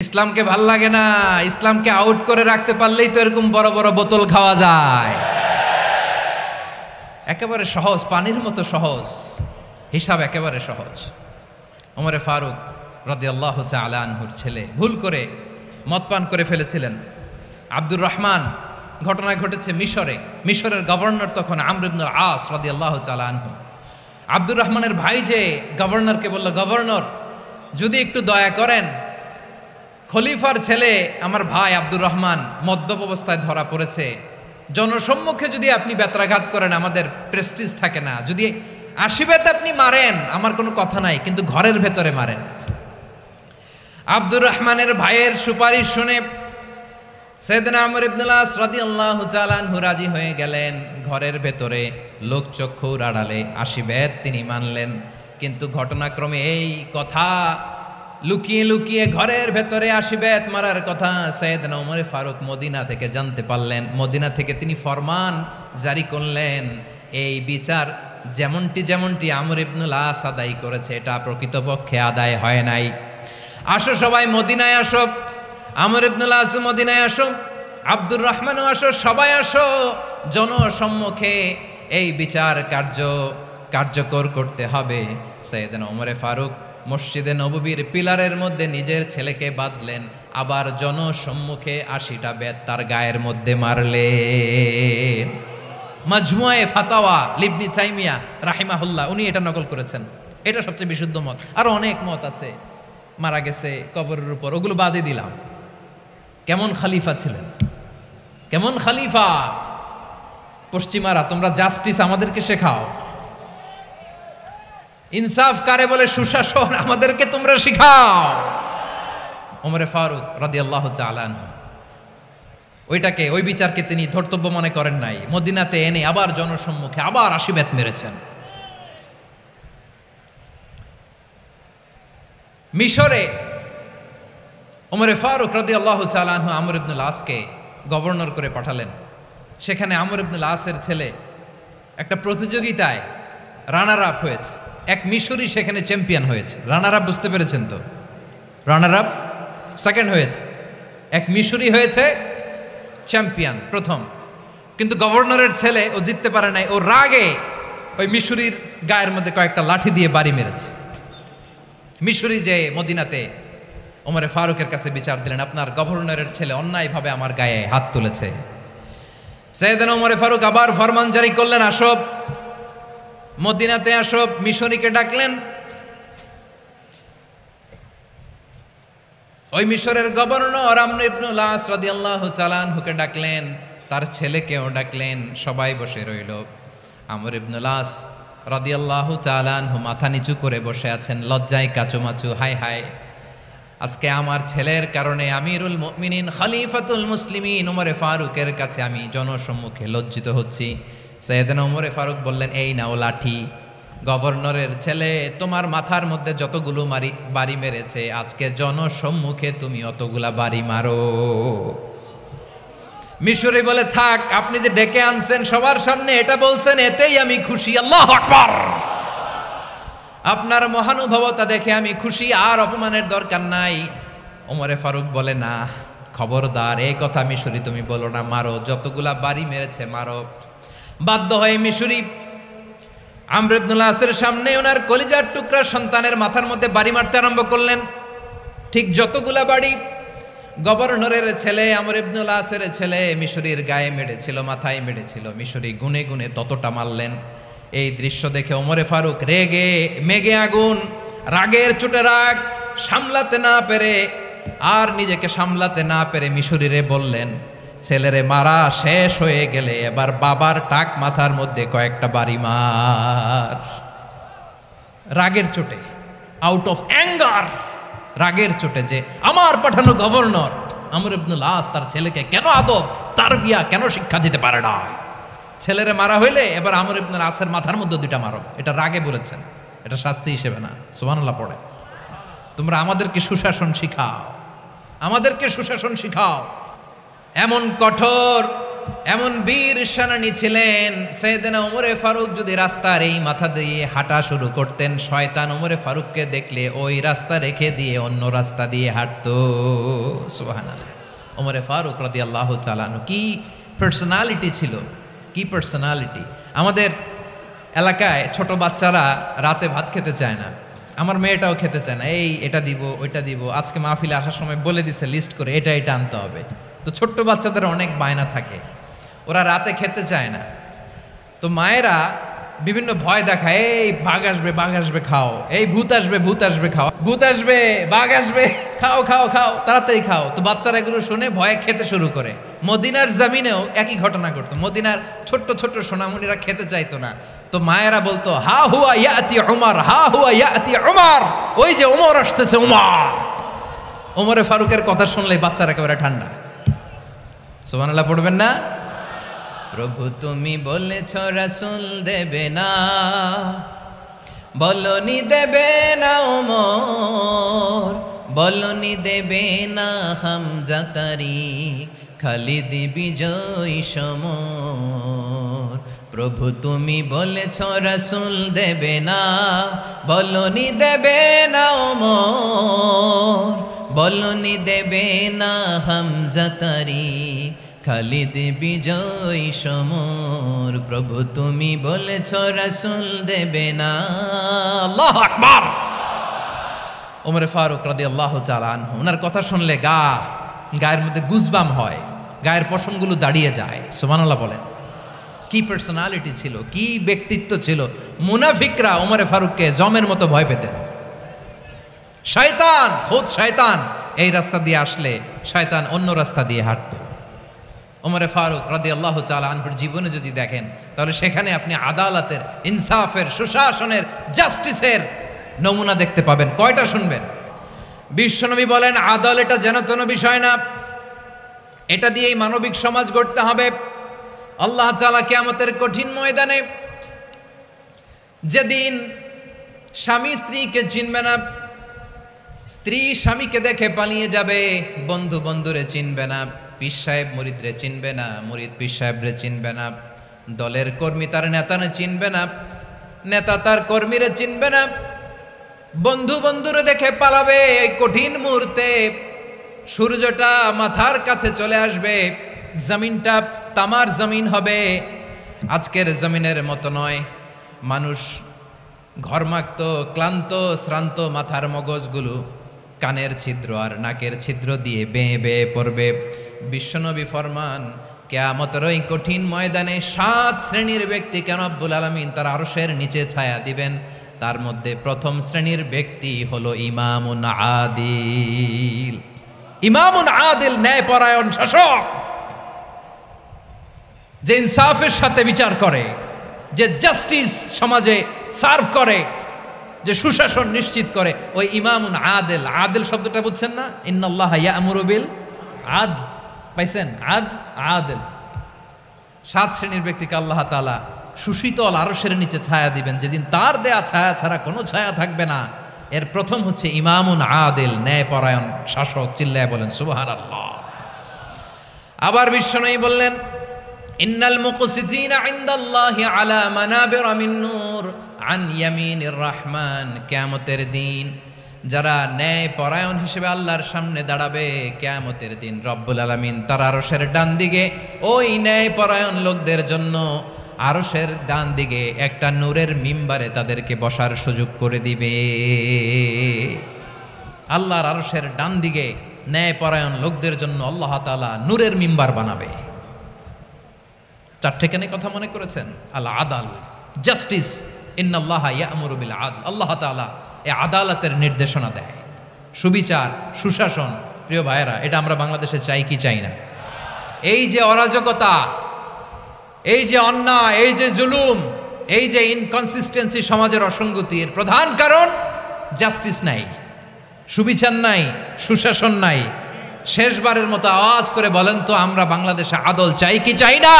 ইসলামকে ভাল লাগে না, ইসলামকে আউট করে রাখতে পারলেই তো এরকম বড় বড় বোতল খাওয়া যায়। একেবারে সহজ, পানির মতো সহজ, হিসাব একেবারে সহজ। ওমরে ফারুক রাদিয়াল্লাহু তাআলা আনহুর ছেলে ভুল করে মদ পান করে ফেলেছিলেন। আব্দুর রহমান, ঘটনা ঘটেছে মিশরে। মিশরের গভর্নর তখন আমর ইবনুল আস রাদিয়াল্লাহু তাআলা আনহু। আব্দুর রহমানের ভাই যে গভর্নরকে বলল, গভর্নর যদি একটু দয়া করেন, খলিফার ছেলে আমার ভাই আব্দুর রহমান মদ্যপ অবস্থায় ধরা পড়েছে, জনসম্মুখে যদি আপনি বেত্রাঘাত করেন আমাদের প্রেস্টিজ থাকে না, যদি আশীর্বাদ আপনি মারেন আমার কোনো কথা নাই, কিন্তু ঘরের ভেতরে মারেন। আব্দুর রহমানের ভাইয়ের সুপারিশ শুনে সাইয়েদনা আমর ইবনুল আস রাদিয়াল্লাহু তাআলা আনহু রাজি হয়ে গেলেন। ঘরের ভেতরে লোকচক্ষুর আড়ালে আশীর্বাদ তিনি মানলেন। কিন্তু ঘটনাক্রমে এই কথা লুকিয়ে লুকিয়ে ঘরের ভেতরে আশীর্বাদ মারার কথা সাইয়েদনা ওমর ফারুক মদিনা থেকে জানতে পারলেন। মদিনা থেকে তিনি ফরমান জারি করলেন, এই বিচার যেমনটি আমর ইবনুল আস আদায় করেছে এটা প্রকৃতপক্ষে আদায় হয় নাই। আসো সবাই মদিনায় আসো, আমর ইবনুল আস মদিনায় আসো, আব্দুর রহমানও আসো, সবাই আসো, জনসম্মুখে এই বিচার কার্যকর করতে হবে। সাইয়েদনা ওমর ফারুক মসজিদে নববীর পিলারের মধ্যে নিজের ছেলেকে বাঁধলেন, আবার জনসম্মুখে ৮০টা বেত তার গায়ের মধ্যে মারলেন। মাজমুয়ে ফাতাওয়া ইবনে তাইমিয়া রাহিমাহুল্লাহ উনি এটা নকল করেছেন। এটা সবচেয়ে বিশুদ্ধ মত, আরো অনেক মত আছে। মারা গেছে কবরের উপর, ওগুলো বাদই দিলাম। কেমন খলিফা ছিলেন, কেমন খলিফা! পশ্চিমারা তোমরা জাস্টিস আমাদেরকে শেখাও, ইনসাফ কারে বলে সুশাসন আমাদেরকে তোমরা শিখাও। ওমরে ফারুক রাদিয়াল্লাহু তাআলা আনহু ওই বিচারকে তিনি ধর্তব্য মনে করেন নাই। মদিনাতে এনে আবার জনসম্মুখে আবার ৮০ বেত মেরেছেন। মিশরে ওমরে ফারুক রাদিয়াল্লাহু তাআলা আনহু আমর ইবনুল আসকে গভর্নর করে পাঠালেন। সেখানে আমর ইবনুল আসের ছেলে একটা প্রতিযোগিতায় রানার আপ হয়েছে। এক মিশরি সেখানে চ্যাম্পিয়ন হয়েছে। রানার আপ বুঝতে পেরেছেন তো? রানার আপ সেকেন্ড হয়েছে, এক মিশরি হয়েছে চ্যাম্পিয়ন প্রথম। কিন্তু গভর্নরের ছেলে ও জিততে পারে নাই, ও রাগে ওই মিশরির গায়ের মধ্যে কয়েকটা লাঠি দিয়ে বাড়ি মেরেছে। মিশরি যে মদিনাতে ওমরে ফারুকের কাছে বিচার দিলেন, আপনার গভর্নরের ছেলে অন্যায়ভাবে আমার গায়ে হাত তুলেছে। সাইয়েদনা ওমরে ফারুক আবার ফরমান জারি করলেন, আসো মদিনাতে আসো। মিশরীকে ডাকলেন। ওই মিশরের গভর্নর আমর ইবনুল আস রাদিয়াল্লাহু তাআলা আনহুকে ডাকলেন, তার ছেলেকেও ডাকলেন, সবাই বসে রইল। আমর ইবনুল আস রাদিয়াল্লাহু তাআলা আনহু মাথা নিচু করে বসে আছেন, লজ্জায় কাচুমাচু। হায় হায়, আজকে আমার ছেলের কারণে আমিরুল মুমিনিন খলিফাতুল মুসলিমিন ওমরে ফারুকের কাছে আমি জনসম্মুখে লজ্জিত হচ্ছি। সাইয়েদনা ওমরে ফারুক বললেন, এই নাও লাঠি, গভর্নরের ছেলে তোমার মাথার মধ্যে যতগুলো বাড়ি মেরেছে আজকে জনসম্মুখে তুমি অতগুলা বাড়ি মারো। মিশরি বলে, থাক, আপনি যে ডেকে আনছেন সবার সামনে এটা বলছেন, এতেই আমি খুশি। আল্লাহু আকবার! আপনার মহানুভবতা দেখে আমি খুশি, আর অপমানের দরকার নাই। ওমরে ফারুক বলে, না, খবরদার, এই কথা মিশরি তুমি বলো না, মারো, যতগুলা বাড়ি মেরেছে মারো। বাধ্য হয়ে মিশরি আমর ইবনুল আসের সামনে ওনার কলিজার টুকরা সন্তানের মাথার মধ্যে বাড়ি মারতে আরম্ভ করলেন। ঠিক যতগুলা বাড়ি গভর্নরের ছেলে আমর ইবনুল আসের ছেলে মিশরির গায়ে মেরেছিল, মাথায় মেরেছিল, মিশরি গুনে গুনে ততটা মারলেন। এই দৃশ্য দেখে ওমরে ফারুক রেগে মেগে আগুন, রাগের চোটে রাগ সামলাতে না পেরে আর নিজেকে সামলাতে না পেরে মিশরিরে বললেন, ছেলেরে মারা শেষ হয়ে গেলে এবার বাবার টাক মাথার মধ্যে কয়েকটা বাড়ি মার। রাগের চোটে, আউট অফ অ্যাঙ্গার, রাগের চোটে, যে আমার পাঠানো গভর্নর আমর ইবনুল আস তার ছেলেকে কেন আদব তারবিয়া কেন শিক্ষা দিতে পারে না। ছেলেরে মারা হইলে এবার আমর ইবনুল আসের মাথার মধ্যে 2টা মারো। এটা রাগে বলেছেন, এটা শাস্তি হিসেবে না। সুবহানাল্লাহ পড়ে। তোমরা আমাদেরকে সুশাসন শিখাও, আমাদেরকে সুশাসন শিখাও। এমন কঠোর এমন বীর সেনানী ছিলেন, সাইয়েদনা ওমরে ফারুক যদি রাস্তার এই মাথা দিয়ে হাঁটা শুরু করতেন, শয়তান ওমরে ফারুককে দেখলে ওই রাস্তা রেখে দিয়ে অন্য রাস্তা দিয়ে হাঁটতো। সুবহানাল্লাহ। ওমরে ফারুক রাদিয়াল্লাহু তাআলা আনহু কি পার্সোনালিটি ছিল, কি পার্সোনালিটি। আমাদের এলাকায় ছোট বাচ্চারা রাতে ভাত খেতে চায় না, আমার মেয়েটাও খেতে চায় না, এই এটা দিব ওইটা দিব, আজকে মাহফিলে আসার সময় বলে দিছে লিস্ট করে এটা এটা আনতে হবে। তো ছোট্ট বাচ্চাদের অনেক বায়না থাকে, ওরা রাতে খেতে চায় না। তো মায়েরা বিভিন্ন ভয় দেখায়, এই বাঘ আসবে বাঘ আসবে খাও, এই ভূত আসবে ভূত আসবে খাও, ভূত আসবে বাঘ আসবে খাও খাও খাও তাড়াতাড়ি খাও। তো বাচ্চারা এগুলো শুনে ভয়ে খেতে শুরু করে। মদিনার জমিনেও একই ঘটনা ঘটতো, মদিনার ছোট্ট ছোট্ট সোনামণিরা খেতে চাইতো না। তো মায়েরা বলতো হা হুয়া ইয়াতি উমর, হা হুয়া ইয়াতি উমর, ওই যে ওমর আসতেছে উমর। ওমরে ফারুকের কথা শুনলেই বাচ্চারা একেবারে ঠান্ডা। সুবহানাল্লাহ পড়বেন না? প্রভু তুমি বলেছ রাসূল দেবে না, বলনি দেবে না ওমর, বলনি দেবে না হামজা তারিক, খালিদ বিজয় সমর। প্রভু তুমি বলেছ রাসূল দেবে না, বলনি দেবে না ওমর, বলনি দেবে না হামজা তারিক, খালিদ বিজয় সমর। প্রভু তুমি বলেছ রাসূল দেবে না। আল্লাহু আকবার। ওমরে ফারুক রাদিয়াল্লাহু তাআলা আনহু, ওনার কথা শুনলে গায়ের মধ্যে গুজবাম হয়, গায়ের পশমগুলো দাঁড়িয়ে যায়। সুবহানাল্লাহ বলেন। কি পার্সোনালিটি ছিল, কি ব্যক্তিত্ব ছিল। মুনাফিকরা ওমরে ফারুককে জমের মতো ভয় পেতেন। শয়তান, খুদ শয়তান এই রাস্তা দিয়ে আসলে শয়তান অন্য রাস্তা দিয়ে হাঁটতো। ওমরে ফারুক রাদিয়াল্লাহু তাআলা আনহুর জীবনে যদি দেখেন, তাহলে সেখানে আপনি আদালতের, ইনসাফের, সুশাসনের, জাস্টিসের নমুনা দেখতে পাবেন। কয়টা শুনবেন? বিশ্বনবী বলেন আদাল এটা যেন তেন বিষয় না, এটা দিয়েই মানবিক সমাজ গড়তে হবে। আল্লাহ তাআলা কিয়ামতের কঠিন ময়দানে, যেদিন স্বামী স্ত্রীকে চিনবে না, স্ত্রী স্বামীকে দেখে পালিয়ে যাবে, বন্ধু বন্ধুরে চিনবে না, পীর সাহেব মুরিদরে চিনবে না, মুরিদ পীর সাহেবরে চিনবে না, দলের কর্মী তার নেতারে চিনবে না, নেতা তার কর্মীরে চিনবে না, বন্ধু বন্ধুরে দেখে পালাবে। এই কঠিন মুহূর্তে সূর্যটা মাথার কাছে চলে আসবে, জমিনটা তামার জমিন হবে, আজকের জমিনের মতো নয়। মানুষ ঘর্মাক্ত, ক্লান্ত, শ্রান্ত মাথার মগজগুলো কানের ছিদ্র আর নাকের ছিদ্র দিয়ে বেয়ে বেয়ে পড়বে। বিশ্বনবী ফরমান কিয়ামতের ওই কঠিন ময়দানে 7 শ্রেণীর ব্যক্তিকে রব্বুল আলামিন তার আরশের নিচে ছায়া দিবেন। তার মধ্যে প্রথম শ্রেণীর ব্যক্তি হলো ইমামুন আদিল। ইমামুন আদিল, ন্যায়পরায়ণ শাসক, যে ইনসাফের সাথে বিচার করে, যে জাস্টিস সমাজে সার্ভ করে, যে সুশাসন নিশ্চিত করে, ওই ইমামুন আদিল। আদিল শব্দটা বুঝছেন না? ইন্নাল্লাহা ইয়া'মুরু বিল আদল, পাইছেন? আদিল। 7 শ্রেণীর ব্যক্তিকে আল্লাহ তাআলা সুশীতল আরশের নিচে ছায়া দিবেন, যেদিন তার দেয়া ছায়া ছাড়া কোনো ছায়া থাকবে না। এর প্রথম হচ্ছে ইমামুন আদিল, ন্যায়পরায়ণ শাসক। চিল্লায় বলেন সুবহানাল্লাহ। আবার বিশ্বনবী বললেন ইন্নাল মুকসিতিনা ইনদাল্লাহি আলা মানাবিরা মিন নূর আন ইয়ামিনির রহমান। কিয়ামতের দিন যারা ন্যায়পরায়ণ হিসেবে আল্লাহর সামনে দাঁড়াবে, কিয়ামতের দিন রব্বুল আলামিন তার আরশের ডান দিকে ওই ন্যায়পরায়ণ লোকদের জন্য আরশের ডান দিকে একটা নূরের মিম্বারে তাদেরকে বসার সুযোগ করে দিবে। আল্লাহর আরশের ডান দিকে ন্যায়পরায়ণ লোকদের জন্য আল্লাহ তাআলা নূরের মিম্বার বানাবে। 4টে কেন কথা মনে করেছেন? আল আদাল, জাস্টিস। ইন্নাল্লাহা ইয়া'মুরু বিল আদল। আল্লাহ তাআলা এই আদালতের নির্দেশনা দেয়, সুবিচার, সুশাসন। প্রিয় ভাইয়েরা, এটা আমরা বাংলাদেশে চাই কি চাই না? এই যে অরাজকতা, এই যে অন্যায়, এই যে জুলুম, এই যে ইনকনসিস্টেন্সি সমাজের অসঙ্গতির প্রধান কারণ জাস্টিস নাই, সুবিচার নাই, সুশাসন নাই। শেষবারের মতো আওয়াজ করে বলেন তো, আমরা বাংলাদেশে আদল চাই কি চাই না?